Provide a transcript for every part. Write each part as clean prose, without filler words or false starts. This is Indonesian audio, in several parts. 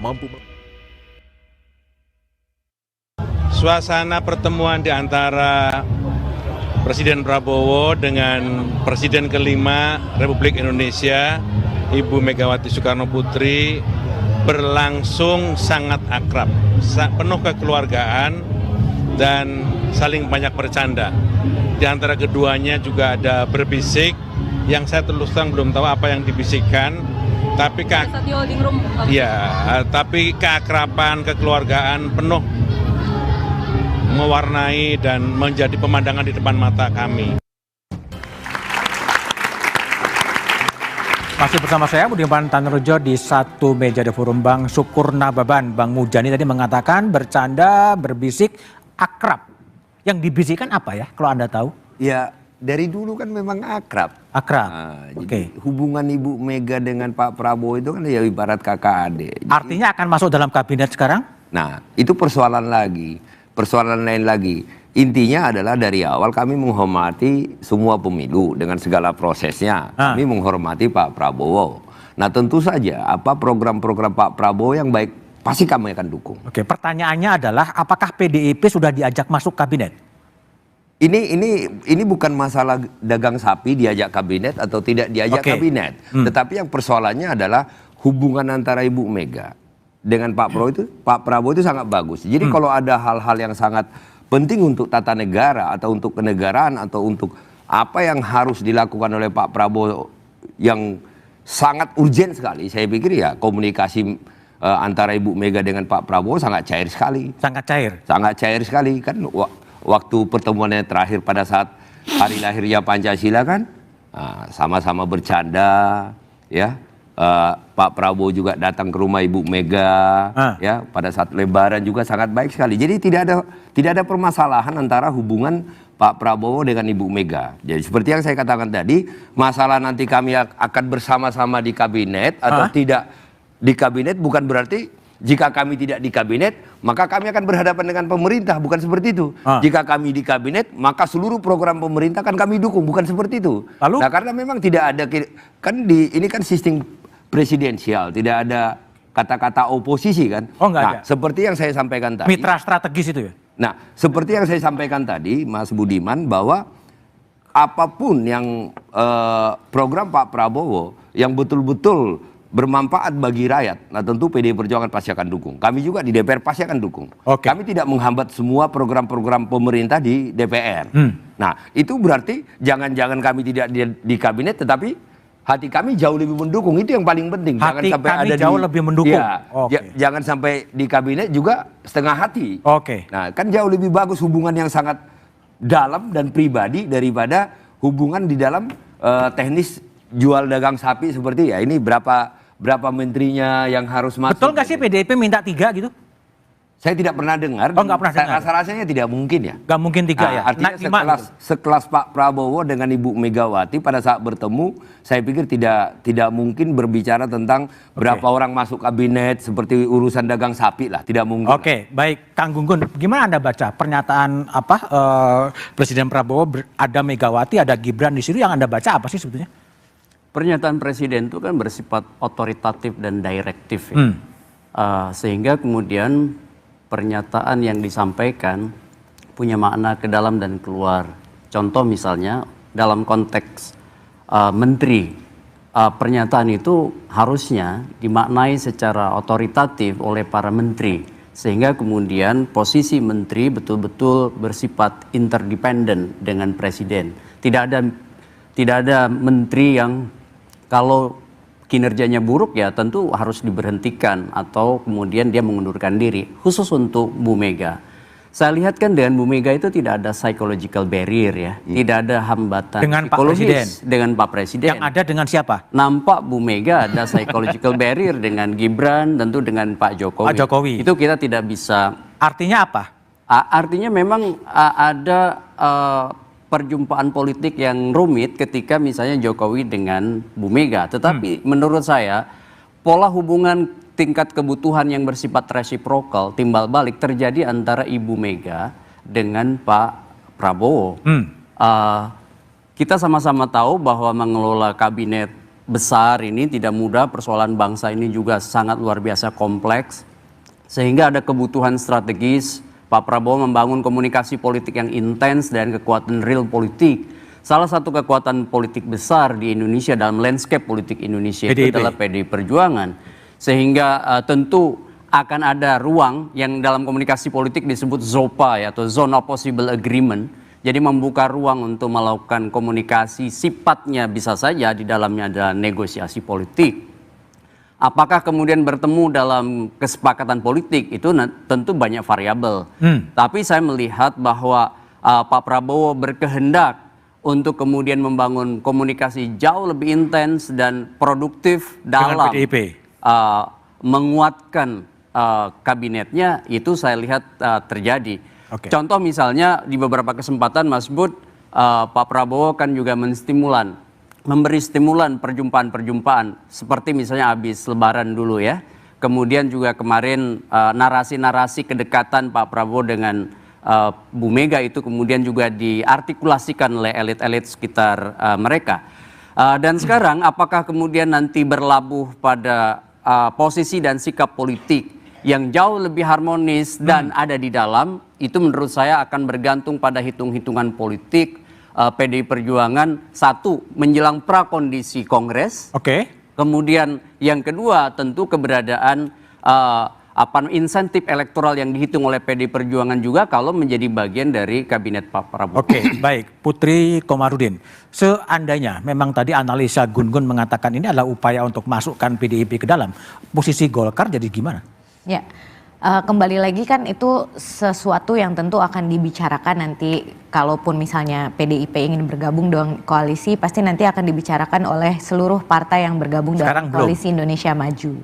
mampu. Suasana pertemuan di antara Presiden Prabowo dengan Presiden kelima Republik Indonesia, Ibu Megawati Soekarno Putri, berlangsung sangat akrab, penuh kekeluargaan dan saling banyak bercanda. Di antara keduanya juga ada berbisik, yang saya terus terang belum tahu apa yang dibisikkan, tapi tapi keakraban, kekeluargaan penuh mewarnai dan menjadi pemandangan di depan mata kami. Masih bersama saya Budiman Tanurjo di satu meja The Forum. Bang Sukur Nababan, Bang Mujani tadi mengatakan bercanda, berbisik, akrab. Yang dibisikkan apa ya kalau Anda tahu? Ya dari dulu kan memang akrab. Akrab. Jadi hubungan Ibu Mega dengan Pak Prabowo itu kan ya ibarat kakak adik. Artinya akan masuk dalam kabinet sekarang? Nah itu persoalan lagi. Persoalan lain lagi, intinya adalah dari awal kami menghormati semua pemilu dengan segala prosesnya. Kami menghormati Pak Prabowo. Nah tentu saja apa program-program Pak Prabowo yang baik pasti kami akan dukung. Oke, pertanyaannya adalah apakah PDIP sudah diajak masuk kabinet? Ini bukan masalah dagang sapi diajak kabinet atau tidak diajak kabinet. Tetapi yang persoalannya adalah hubungan antara Ibu Mega dengan Pak Prabowo itu sangat bagus. Jadi kalau ada hal-hal yang sangat penting untuk tata negara atau untuk kenegaraan atau untuk apa yang harus dilakukan oleh Pak Prabowo yang sangat urgent sekali, saya pikir ya komunikasi antara Ibu Mega dengan Pak Prabowo sangat cair sekali. Sangat cair? Sangat cair sekali kan. Waktu pertemuannya terakhir pada saat hari lahirnya Pancasila kan sama-sama bercanda ya. Pak Prabowo juga datang ke rumah Ibu Mega ya pada saat Lebaran juga sangat baik sekali. Jadi tidak ada permasalahan antara hubungan Pak Prabowo dengan Ibu Mega. Jadi seperti yang saya katakan tadi, masalah nanti kami akan bersama-sama di kabinet atau tidak di kabinet bukan berarti jika kami tidak di kabinet maka kami akan berhadapan dengan pemerintah, bukan seperti itu. Jika kami di kabinet maka seluruh program pemerintah kan kami dukung, bukan seperti itu. Lalu? Nah karena memang tidak ada ini kan sistem presidensial, tidak ada kata-kata oposisi kan. Ada. Seperti yang saya sampaikan tadi. Mitra strategis itu ya? Nah, seperti yang saya sampaikan tadi, Mas Budiman, bahwa apapun yang program Pak Prabowo yang betul-betul bermanfaat bagi rakyat, nah tentu PDI Perjuangan pasti akan dukung. Kami juga di DPR pasti akan dukung. Kami tidak menghambat semua program-program pemerintah di DPR. Nah, itu berarti jangan-jangan kami tidak di kabinet, tetapi hati kami jauh lebih mendukung, itu yang paling penting. Hati jangan sampai kami ada jauh lebih mendukung. Ya, jangan sampai di kabinet juga setengah hati. Nah, kan jauh lebih bagus hubungan yang sangat dalam dan pribadi daripada hubungan di dalam teknis jual dagang sapi seperti ya ini berapa menterinya yang harus masuk. Betul nggak sih PDIP minta 3 gitu? Saya tidak pernah dengar. Nggak pernah dengar. Rasa-rasanya tidak mungkin ya. Nggak mungkin 3 ya. Artinya sekelas Pak Prabowo dengan Ibu Megawati pada saat bertemu, saya pikir tidak mungkin berbicara tentang berapa orang masuk kabinet seperti urusan dagang sapi lah, tidak mungkin. Baik, Kang Gunggun, gimana Anda baca pernyataan Presiden Prabowo, ada Megawati, ada Gibran di situ, yang Anda baca apa sih sebetulnya? Pernyataan Presiden itu kan bersifat otoritatif dan direktif ya. Sehingga kemudian pernyataan yang disampaikan punya makna ke dalam dan keluar. Contoh misalnya dalam konteks menteri, pernyataan itu harusnya dimaknai secara otoritatif oleh para menteri. Sehingga kemudian posisi menteri betul-betul bersifat interdependen dengan presiden. Tidak ada menteri yang kalau kinerjanya buruk ya tentu harus diberhentikan atau kemudian dia mengundurkan diri. Khusus untuk Bu Mega. Saya lihat kan dengan Bu Mega itu tidak ada psychological barrier ya. Tidak ada hambatan dengan psikologis dengan Pak Presiden. Yang ada dengan siapa? Nampak Bu Mega ada psychological barrier dengan Gibran, tentu dengan Pak Jokowi. Pak Jokowi. Itu kita tidak bisa. Artinya apa? Artinya memang ada perjumpaan politik yang rumit ketika misalnya Jokowi dengan Bu Mega. Tetapi menurut saya pola hubungan tingkat kebutuhan yang bersifat reciprocal, timbal balik terjadi antara Ibu Mega dengan Pak Prabowo. Kita sama-sama tahu bahwa mengelola kabinet besar ini tidak mudah, persoalan bangsa ini juga sangat luar biasa kompleks, sehingga ada kebutuhan strategis Pak Prabowo membangun komunikasi politik yang intens dan kekuatan real politik. Salah satu kekuatan politik besar di Indonesia dalam landscape politik Indonesia itu adalah PDI Perjuangan, sehingga tentu akan ada ruang yang dalam komunikasi politik disebut ZOPA ya, atau Zone of Possible Agreement. Jadi membuka ruang untuk melakukan komunikasi, sifatnya bisa saja di dalamnya ada negosiasi politik. Apakah kemudian bertemu dalam kesepakatan politik itu tentu banyak variabel. Tapi saya melihat bahwa Pak Prabowo berkehendak untuk kemudian membangun komunikasi jauh lebih intens dan produktif dalam menguatkan kabinetnya, itu saya lihat terjadi. Contoh misalnya di beberapa kesempatan Mas Bud, Pak Prabowo kan juga memberi stimulan perjumpaan-perjumpaan, seperti misalnya habis Lebaran dulu ya. Kemudian juga kemarin narasi-narasi kedekatan Pak Prabowo dengan Bu Mega itu kemudian juga diartikulasikan oleh elit-elit sekitar mereka. Dan sekarang apakah kemudian nanti berlabuh pada posisi dan sikap politik yang jauh lebih harmonis dan ada di dalam, itu menurut saya akan bergantung pada hitung-hitungan politik PDI Perjuangan. Satu, menjelang prakondisi Kongres. Kemudian yang kedua tentu keberadaan insentif elektoral yang dihitung oleh PDI Perjuangan juga kalau menjadi bagian dari kabinet Pak Prabowo. Baik, Putri Komarudin. Seandainya memang tadi analisa Gun-Gun mengatakan ini adalah upaya untuk masukkan PDIP ke dalam, posisi Golkar jadi gimana? Ya, kembali lagi kan itu sesuatu yang tentu akan dibicarakan nanti, kalaupun misalnya PDIP ingin bergabung dengan koalisi, pasti nanti akan dibicarakan oleh seluruh partai yang bergabung dalam koalisi Indonesia Maju.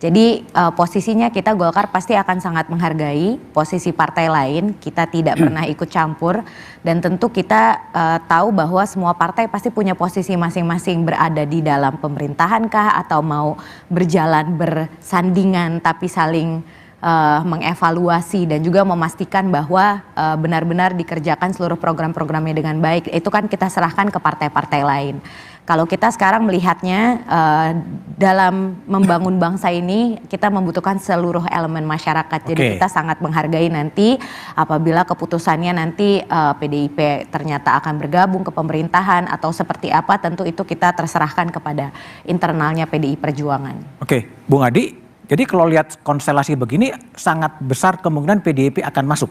Jadi posisinya kita Golkar pasti akan sangat menghargai posisi partai lain, kita tidak pernah ikut campur, dan tentu kita tahu bahwa semua partai pasti punya posisi masing-masing, berada di dalam pemerintahan kah atau mau berjalan bersandingan tapi saling mengevaluasi dan juga memastikan bahwa benar-benar dikerjakan seluruh program-programnya dengan baik. Itu kan kita serahkan ke partai-partai lain. Kalau kita sekarang melihatnya dalam membangun bangsa ini kita membutuhkan seluruh elemen masyarakat. Jadi kita sangat menghargai nanti apabila keputusannya nanti PDIP ternyata akan bergabung ke pemerintahan atau seperti apa, tentu itu kita terserahkan kepada internalnya PDI Perjuangan. Bung Adi, jadi kalau lihat konstelasi begini sangat besar kemungkinan PDIP akan masuk.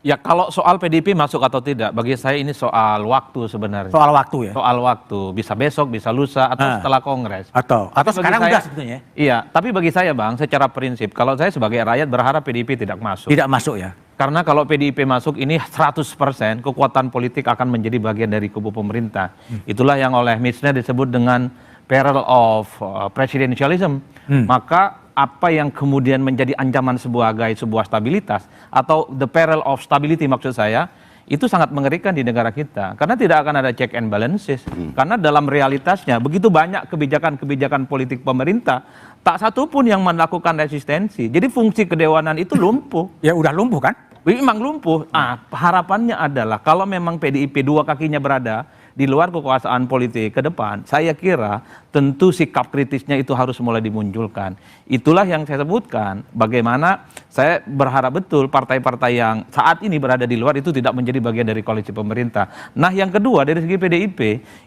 Ya, kalau soal PDIP masuk atau tidak, bagi saya ini soal waktu sebenarnya. Soal waktu ya? Soal waktu, bisa besok, bisa lusa, atau setelah Kongres. Atau sekarang udah sebetulnya. Iya, tapi bagi saya Bang, secara prinsip, kalau saya sebagai rakyat berharap PDIP tidak masuk. Tidak masuk ya? Karena kalau PDIP masuk ini 100% kekuatan politik akan menjadi bagian dari kubu pemerintah. Itulah yang oleh Misner disebut dengan peril of presidentialism. Maka apa yang kemudian menjadi ancaman sebagai sebuah stabilitas atau the peril of stability maksud saya, itu sangat mengerikan di negara kita karena tidak akan ada check and balances. Karena dalam realitasnya begitu banyak kebijakan-kebijakan politik pemerintah, tak satu pun yang melakukan resistensi. Jadi fungsi kedewanan itu lumpuh. Ya udah lumpuh kan? Memang lumpuh. Harapannya adalah kalau memang PDIP dua kakinya berada di luar kekuasaan politik ke depan, saya kira tentu sikap kritisnya itu harus mulai dimunculkan. Itulah yang saya sebutkan, bagaimana saya berharap betul partai-partai yang saat ini berada di luar itu tidak menjadi bagian dari koalisi pemerintah. Nah yang kedua dari segi PDIP,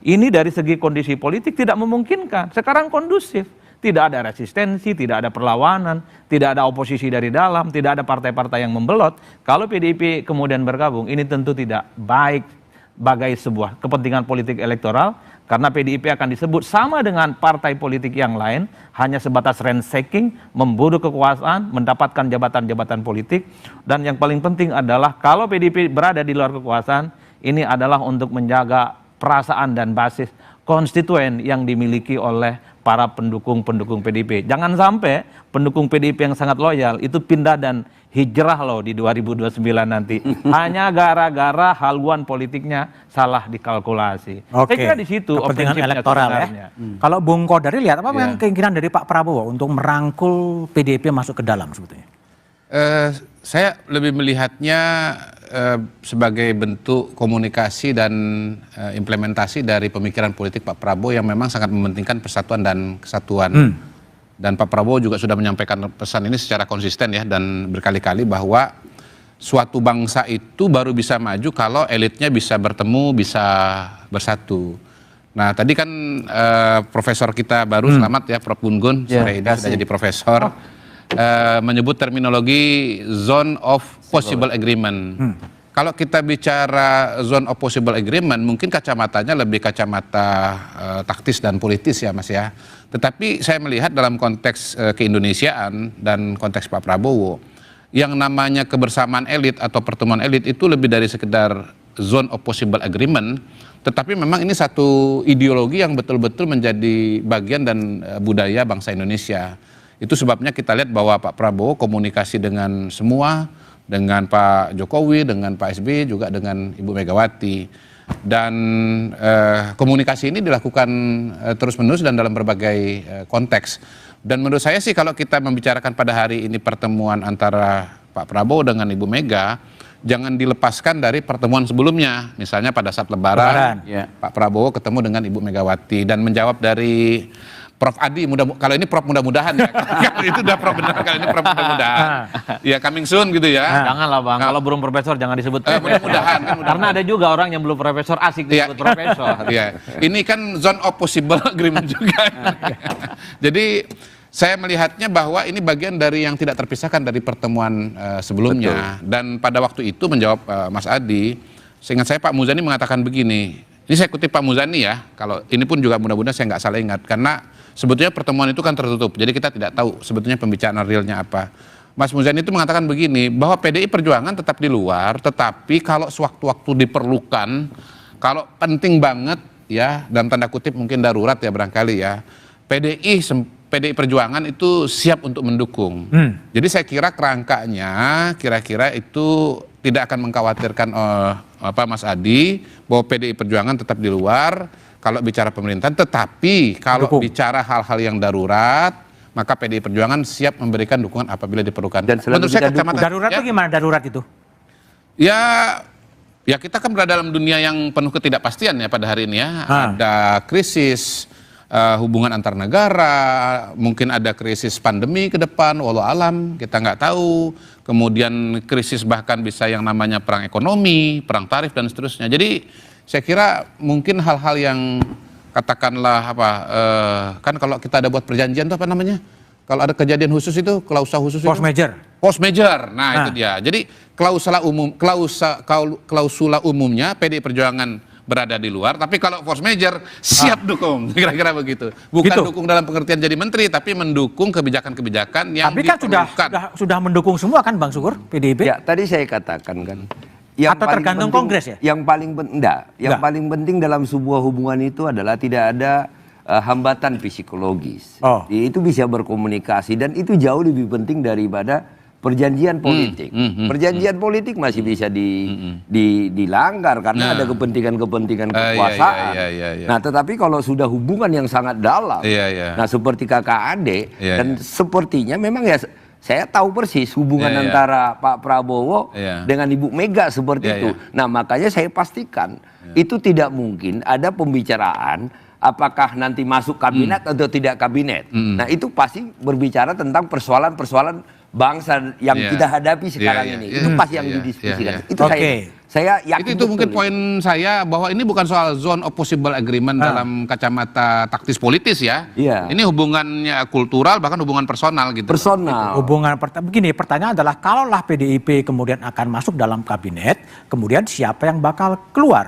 ini dari segi kondisi politik tidak memungkinkan. Sekarang kondusif. Tidak ada resistensi, tidak ada perlawanan, tidak ada oposisi dari dalam, tidak ada partai-partai yang membelot. Kalau PDIP kemudian bergabung, ini tentu tidak baik bagai sebuah kepentingan politik elektoral, karena PDIP akan disebut sama dengan partai politik yang lain, hanya sebatas ransaking, memburu kekuasaan, mendapatkan jabatan-jabatan politik, dan yang paling penting adalah kalau PDIP berada di luar kekuasaan, ini adalah untuk menjaga perasaan dan basis konstituen yang dimiliki oleh para pendukung-pendukung PDIP. Jangan sampai pendukung PDIP yang sangat loyal itu pindah dan hijrah loh di 2029 nanti. Hanya gara-gara haluan politiknya salah dikalkulasi. Saya kira di situ kepentingan elektoral ya. Kalau Bung Kodari lihat apa yang keinginan dari Pak Prabowo untuk merangkul PDIP masuk ke dalam sebetulnya? Saya lebih melihatnya sebagai bentuk komunikasi dan implementasi dari pemikiran politik Pak Prabowo yang memang sangat mementingkan persatuan dan kesatuan. Dan Pak Prabowo juga sudah menyampaikan pesan ini secara konsisten ya, dan berkali-kali bahwa suatu bangsa itu baru bisa maju kalau elitnya bisa bertemu, bisa bersatu. Nah tadi kan profesor kita baru, selamat ya Prof. Gun-Gun, sore ini sudah jadi profesor, menyebut terminologi zone of possible agreement. Kalau kita bicara zone of possible agreement, mungkin kacamatanya lebih kacamata taktis dan politis ya Mas ya. Tetapi saya melihat dalam konteks keindonesiaan dan konteks Pak Prabowo, yang namanya kebersamaan elit atau pertemuan elit itu lebih dari sekedar zone of possible agreement, tetapi memang ini satu ideologi yang betul-betul menjadi bagian dan budaya bangsa Indonesia. Itu sebabnya kita lihat bahwa Pak Prabowo komunikasi dengan semua, dengan Pak Jokowi, dengan Pak SBY, juga dengan Ibu Megawati. Dan komunikasi ini dilakukan terus-menerus dan dalam berbagai konteks. Dan menurut saya sih kalau kita membicarakan pada hari ini pertemuan antara Pak Prabowo dengan Ibu Mega, jangan dilepaskan dari pertemuan sebelumnya. Misalnya pada saat Lebaran. Pak Prabowo ketemu dengan Ibu Megawati dan menjawab dari Prof. Adi, kalau ini Prof mudah-mudahan ya. Kalau itu udah Prof benar, kalau ini Prof mudah-mudahan. Ya coming soon gitu ya. Janganlah Bang, kalau belum profesor jangan disebut mudah-mudahan. Karena ada juga orang yang belum profesor asik disebut profesor. Iya. Ini kan zone of possible agreement juga. Jadi saya melihatnya bahwa ini bagian dari yang tidak terpisahkan dari pertemuan sebelumnya. Dan pada waktu itu menjawab Mas Adi, seingat saya Pak Muzani mengatakan begini. Ini saya kutip Pak Muzani ya, kalau ini pun juga mudah-mudahan saya nggak salah ingat, karena sebetulnya pertemuan itu kan tertutup, jadi kita tidak tahu sebetulnya pembicaraan realnya apa. Mas Muzani itu mengatakan begini, bahwa PDI Perjuangan tetap di luar, tetapi kalau sewaktu-waktu diperlukan, kalau penting banget ya, dalam tanda kutip mungkin darurat ya barangkali ya, PDI Perjuangan itu siap untuk mendukung. Jadi saya kira kerangkanya kira-kira itu tidak akan mengkhawatirkan Mas Adi bahwa PDI Perjuangan tetap di luar kalau bicara pemerintahan, tetapi kalau bicara hal-hal yang darurat maka PDI Perjuangan siap memberikan dukungan apabila diperlukan. Dan menurut saya kacamata Darurat itu gimana darurat itu? Ya kita kan berada dalam dunia yang penuh ketidakpastian ya pada hari ini ya. Ada krisis hubungan antar negara, mungkin ada krisis pandemi ke depan, walau alam kita nggak tahu. Kemudian krisis bahkan bisa yang namanya perang ekonomi, perang tarif dan seterusnya. Jadi saya kira mungkin hal-hal yang katakanlah kan kalau kita ada buat perjanjian itu apa namanya? Kalau ada kejadian khusus itu, klausa khusus itu? Force major. Nah itu dia. Jadi klausula umumnya PDI Perjuangan berada di luar, tapi kalau force major siap dukung, kira-kira begitu. Bukan gitu. Dukung dalam pengertian jadi menteri, tapi mendukung kebijakan-kebijakan yang tapi kan sudah mendukung semua kan Bang Sukur, PDIP? Ya tadi saya katakan kan. Atau tergantung penting, Kongres ya? Yang paling penting dalam sebuah hubungan itu adalah tidak ada hambatan psikologis. Itu bisa berkomunikasi dan itu jauh lebih penting daripada perjanjian politik. Perjanjian politik masih bisa dilanggar karena ada kepentingan-kepentingan kekuasaan. Nah, tetapi kalau sudah hubungan yang sangat dalam, nah seperti kakak adik, dan sepertinya memang ya saya tahu persis hubungan antara Pak Prabowo dengan Ibu Mega seperti itu. Nah, makanya saya pastikan itu tidak mungkin ada pembicaraan apakah nanti masuk kabinet atau tidak kabinet. Nah, itu pasti berbicara tentang persoalan-persoalan bangsa yang kita hadapi sekarang ini. Itu pasti yang didiskusikan. Itu saya yakin. Itu mungkin poin saya bahwa ini bukan soal zone of possible agreement dalam kacamata taktis politis ya. Ini hubungannya kultural bahkan hubungan personal gitu. Begini, pertanyaan adalah kalaulah PDIP kemudian akan masuk dalam kabinet, kemudian siapa yang bakal keluar?